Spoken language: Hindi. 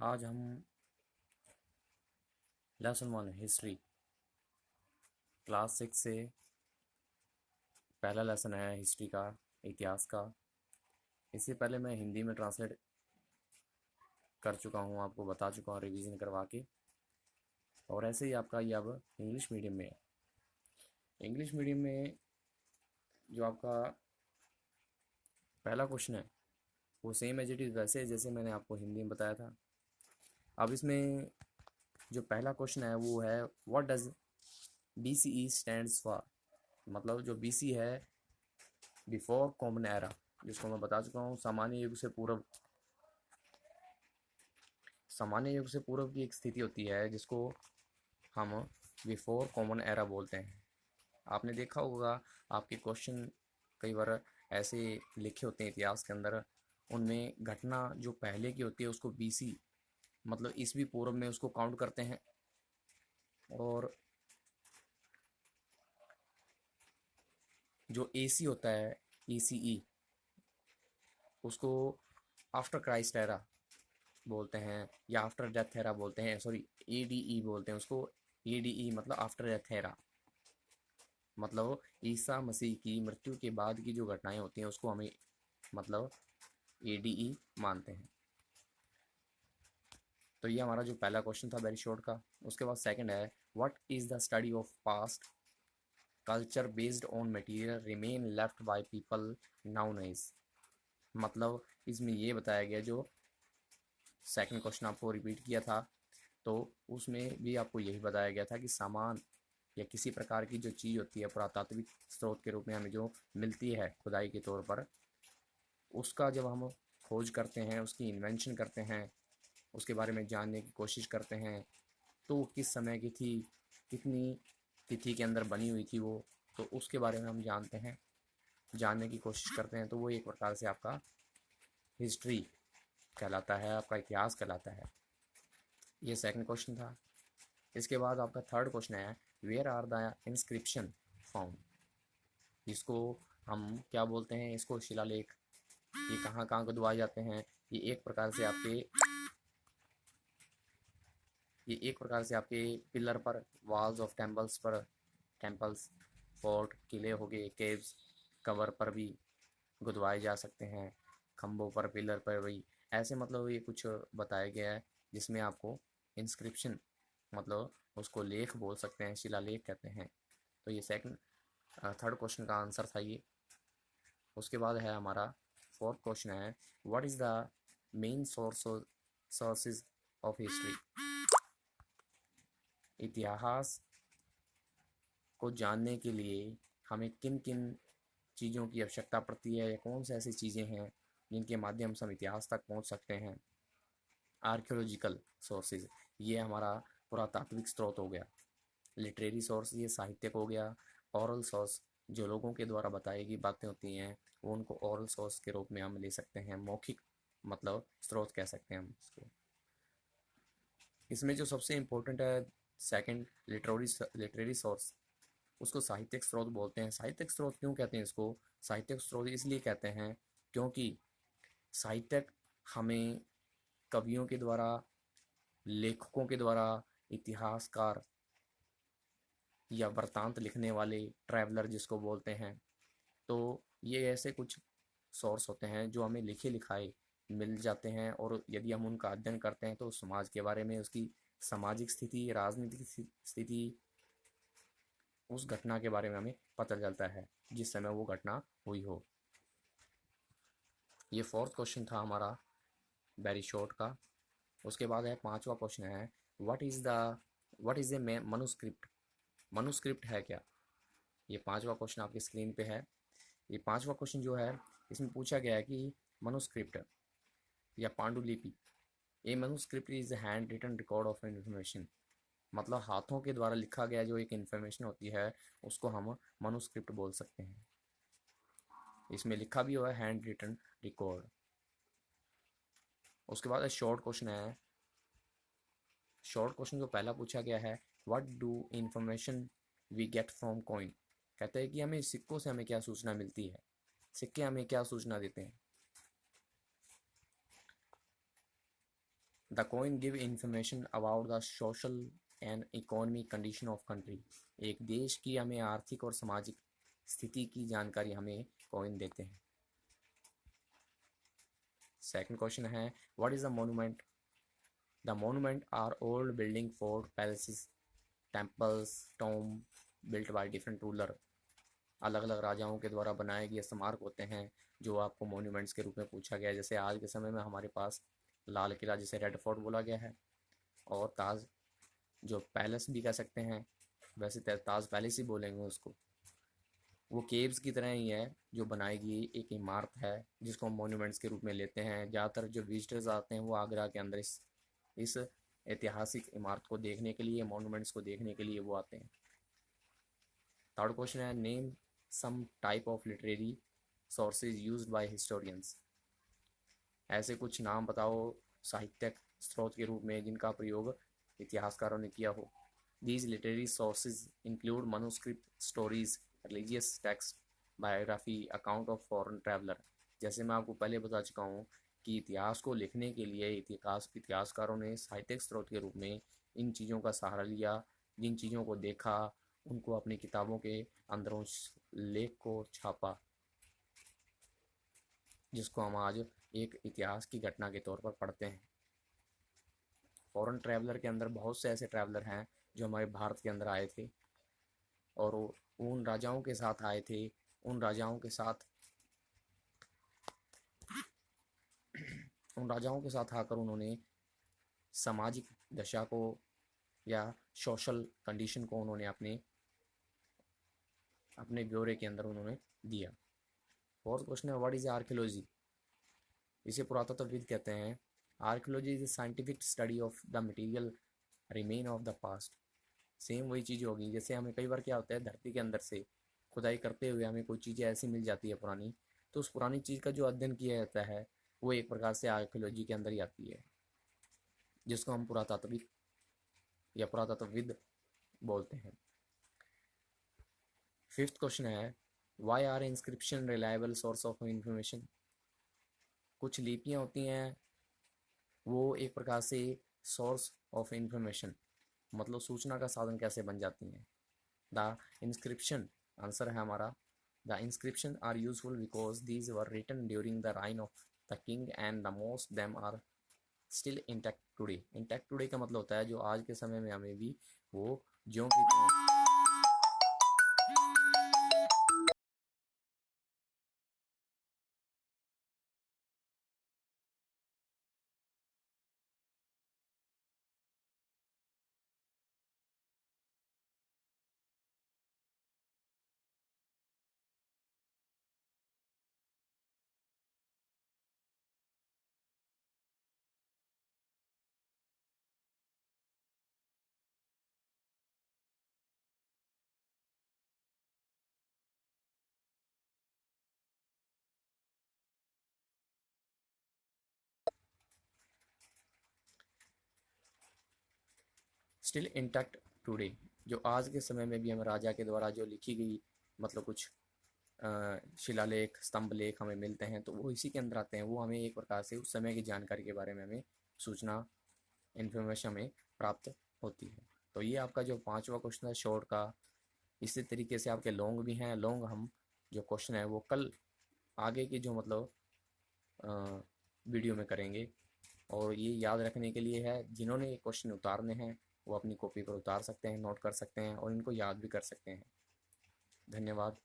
आज हम लेसन 1 हिस्ट्री क्लास 6 से पहला लेसन है हिस्ट्री का, इतिहास का। इससे पहले मैं हिंदी में ट्रांसलेट कर चुका हूँ, आपको बता चुका हूँ रिवीजन करवा के। और ऐसे ही आपका ये अब इंग्लिश मीडियम में है। इंग्लिश मीडियम में जो आपका पहला क्वेश्चन है वो सेम एज इट इज़ वैसे है जैसे मैंने आपको हिंदी में बताया था। अब इसमें जो पहला क्वेश्चन है वो है what does BCE stands for. मतलब जो BC है, बिफोर कॉमन एरा, जिसको मैं बता चुका हूँ सामान्य युग से पूर्व। सामान्य युग से पूर्व की एक स्थिति होती है जिसको हम बिफोर कॉमन एरा बोलते हैं। आपने देखा होगा आपके क्वेश्चन कई बार ऐसे लिखे होते हैं इतिहास के अंदर, उनमें घटना जो पहले की होती है उसको BC मतलब ईसवी पूर्व में उसको काउंट करते हैं, और जो AC होता है ECE उसको आफ्टर क्राइस्ट एरा बोलते हैं या आफ्टर डेथ एरा बोलते हैं। सॉरी, ADE बोलते हैं उसको। ADE मतलब आफ्टर डेथ एरा, मतलब ईसा मसीह की मृत्यु के बाद की जो घटनाएं होती हैं उसको हमें मतलब ADE मानते हैं। तो ये हमारा जो पहला क्वेश्चन था वेरी शॉर्ट का। उसके बाद सेकंड है what is the study of past culture based on material remain left by people नाउनेज। मतलब इसमें ये बताया गया, जो सेकंड क्वेश्चन आपको रिपीट किया था तो उसमें भी आपको यही बताया गया था कि सामान या किसी प्रकार की जो चीज़ होती है पुरातात्विक स्रोत के रूप में हमें जो मिलती है खुदाई के तौर पर, उसका जब हम खोज करते हैं, उसकी इन्वेंशन करते हैं, उसके बारे में जानने की कोशिश करते हैं तो वो किस समय की थी, कितनी तिथि के अंदर बनी हुई थी वो, तो उसके बारे में हम जानते हैं, जानने की कोशिश करते हैं, तो वो एक प्रकार से आपका हिस्ट्री कहलाता है, आपका इतिहास कहलाता है। ये सेकंड क्वेश्चन था। इसके बाद आपका थर्ड क्वेश्चन है where are the inscription found, जिसको हम क्या बोलते हैं, इसको शिलालेख। ये कहाँ कहाँ खुदवाए जाते हैं, ये एक प्रकार से आपके ये एक प्रकार से आपके पिलर पर, वॉल्स ऑफ टेम्पल्स पर, टेम्पल्स, फोर्ट, किले हो गए, केव्स, कवर पर भी गुदवाए जा सकते हैं, खम्भों पर, पिलर पर भी। ऐसे मतलब ये कुछ बताया गया है जिसमें आपको इंस्क्रिप्शन मतलब उसको लेख बोल सकते हैं, शिलालेख कहते हैं। तो ये सेकंड थर्ड क्वेश्चन का आंसर था ये। उसके बाद है हमारा फोर्थ क्वेश्चन है what is the main sources of history. इतिहास को जानने के लिए हमें किन किन चीज़ों की आवश्यकता पड़ती है, या कौन से ऐसी चीज़ें हैं जिनके माध्यम से हम इतिहास तक पहुंच सकते हैं। आर्कियोलॉजिकल सोर्सेज, ये हमारा पुरातात्विक स्रोत हो गया। लिटरेरी सोर्स, ये साहित्यक हो गया। ओरल सोर्स, जो लोगों के द्वारा बताई गई बातें होती हैं वो उनको ओरल सोर्स के रूप में हम ले सकते हैं, मौखिक मतलब स्रोत कह सकते हैं हम इसको। इसमें जो सबसे इम्पोर्टेंट है सेकंड, लिटरेरी सोर्स, उसको साहित्यिक स्रोत बोलते हैं। साहित्यिक स्रोत क्यों कहते हैं इसको? साहित्यिक स्रोत इसलिए कहते हैं क्योंकि साहित्यिक हमें कवियों के द्वारा, लेखकों के द्वारा, इतिहासकार या वृत्तांत लिखने वाले, ट्रैवलर जिसको बोलते हैं, तो ये ऐसे कुछ सोर्स होते हैं जो हमें लिखे लिखाए मिल जाते हैं, और यदि हम उनका अध्ययन करते हैं तो समाज के बारे में, उसकी सामाजिक स्थिति, राजनीतिक स्थिति, उस घटना के बारे में हमें पता चलता है जिस समय वो घटना हुई हो। ये फोर्थ क्वेश्चन था हमारा वेरी शॉर्ट का। उसके बाद है पांचवा क्वेश्चन है what is a manuscript. Manuscript है क्या? ये पांचवा क्वेश्चन आपकी स्क्रीन पे है। ये पांचवा क्वेश्चन जो है इसमें पूछा गया है कि मनुस्क्रिप्ट या पांडुलिपि, a manuscript is hand written record of information. मतलब हाथों के द्वारा लिखा गया जो एक इन्फॉर्मेशन होती है उसको हम मनुस्क्रिप्ट बोल सकते हैं। इसमें लिखा भी हुआ है हैंड रिटन रिकॉर्ड। उसके बाद शॉर्ट क्वेश्चन है। शॉर्ट क्वेश्चन जो पहला पूछा गया है what do information we get from coin. कहते हैं कि हमें सिक्कों से हमें क्या सूचना मिलती है, सिक्के हमें क्या सूचना देते हैं। The coin give information about the social and economic condition of country. एक देश की हमें आर्थिक और सामाजिक स्थिति की जानकारी हमें कॉइन देते हैं। सेकंड क्वेश्चन है what is the monument? The monument are old building, fort, palaces, temples, tomb built by different ruler. अलग अलग राजाओं के द्वारा बनाए गए स्मारक होते हैं जो आपको मोन्यूमेंट्स के रूप में पूछा गया है। जैसे आज के समय में हमारे पास लाल किला जिसे रेड फोर्ट बोला गया है, और ताज जो पैलेस भी कह सकते हैं, वैसे ताज पैलेस ही बोलेंगे उसको। वो केव्स की तरह ही है जो बनाई गई एक इमारत है जिसको हम मोन्यूमेंट्स के रूप में लेते हैं। ज़्यादातर जो विजिटर्स आते हैं वो आगरा के अंदर इस ऐतिहासिक इमारत को देखने के लिए, मोन्यूमेंट्स को देखने के लिए वो आते हैं। थर्ड क्वेश्चन है name some type of literary sources used by historians. ऐसे कुछ नाम बताओ साहित्यिक स्रोत के रूप में जिनका प्रयोग इतिहासकारों ने किया हो। These literary sources include manuscript, stories, religious texts, biography, account of foreign traveler। जैसे मैं आपको पहले बता चुका हूँ कि इतिहास को लिखने के लिए इतिहासकारों ने साहित्यिक स्रोत के रूप में इन चीज़ों का सहारा लिया, जिन चीज़ों को देखा उनको अपनी किताबों के अंदर उस लेख को छापा, जिसको हम आज एक इतिहास की घटना के तौर पर पढ़ते हैं। फॉरेन ट्रैवलर के अंदर बहुत से ऐसे ट्रैवलर हैं जो हमारे भारत के अंदर आए थे और उन राजाओं के साथ आए थे। उन राजाओं के साथ आकर उन्होंने सामाजिक दशा को या सोशल कंडीशन को उन्होंने अपने ब्यौरे के अंदर उन्होंने दिया। फोर्थ क्वेश्चन है व्हाट इज आर्कियोलॉजी? इसे पुरातत्वविद कहते हैं। Archaeology is scientific study of the material remain of the past. Same वही चीज़ होगी, जैसे हमें कई बार क्या होता है धरती के अंदर से खुदाई करते हुए हमें कोई चीज़ें ऐसी मिल जाती है पुरानी, तो उस पुरानी चीज़ का जो अध्ययन किया जाता है वो एक प्रकार से आर्कियोलॉजी के अंदर ही आती है, जिसको हम पुरातत्विक या पुरातत्वविद बोलते हैं। फिफ्थ क्वेश्चन है why are inscription reliable source of information? कुछ लिपियाँ होती हैं वो एक प्रकार से सोर्स ऑफ इंफॉर्मेशन मतलब सूचना का साधन कैसे बन जाती हैं। द इंस्क्रिप्शन आंसर है हमारा the inscription are useful because these were written during the reign of the king and the most them are still intact today. Intact today का मतलब होता है जो आज के समय में हमें भी वो ज्यों की त्यों स्टिल इंटैक्ट टुडे, जो आज के समय में भी हम राजा के द्वारा जो लिखी गई मतलब कुछ शिलालेख, स्तंभ लेख हमें मिलते हैं तो वो इसी के अंदर आते हैं। वो हमें एक प्रकार से उस समय की जानकारी के बारे में हमें सूचना इन्फॉर्मेशन हमें प्राप्त होती है। तो ये आपका जो पांचवा क्वेश्चन है शॉर्ट का। इसी तरीके से आपके लॉन्ग भी हैं। लॉन्ग हम जो क्वेश्चन है वो कल आगे की जो मतलब वीडियो में करेंगे। और ये याद रखने के लिए है जिन्होंने ये क्वेश्चन उतारने हैं वो अपनी कॉपी पर उतार सकते हैं, नोट कर सकते हैं और इनको याद भी कर सकते हैं। धन्यवाद।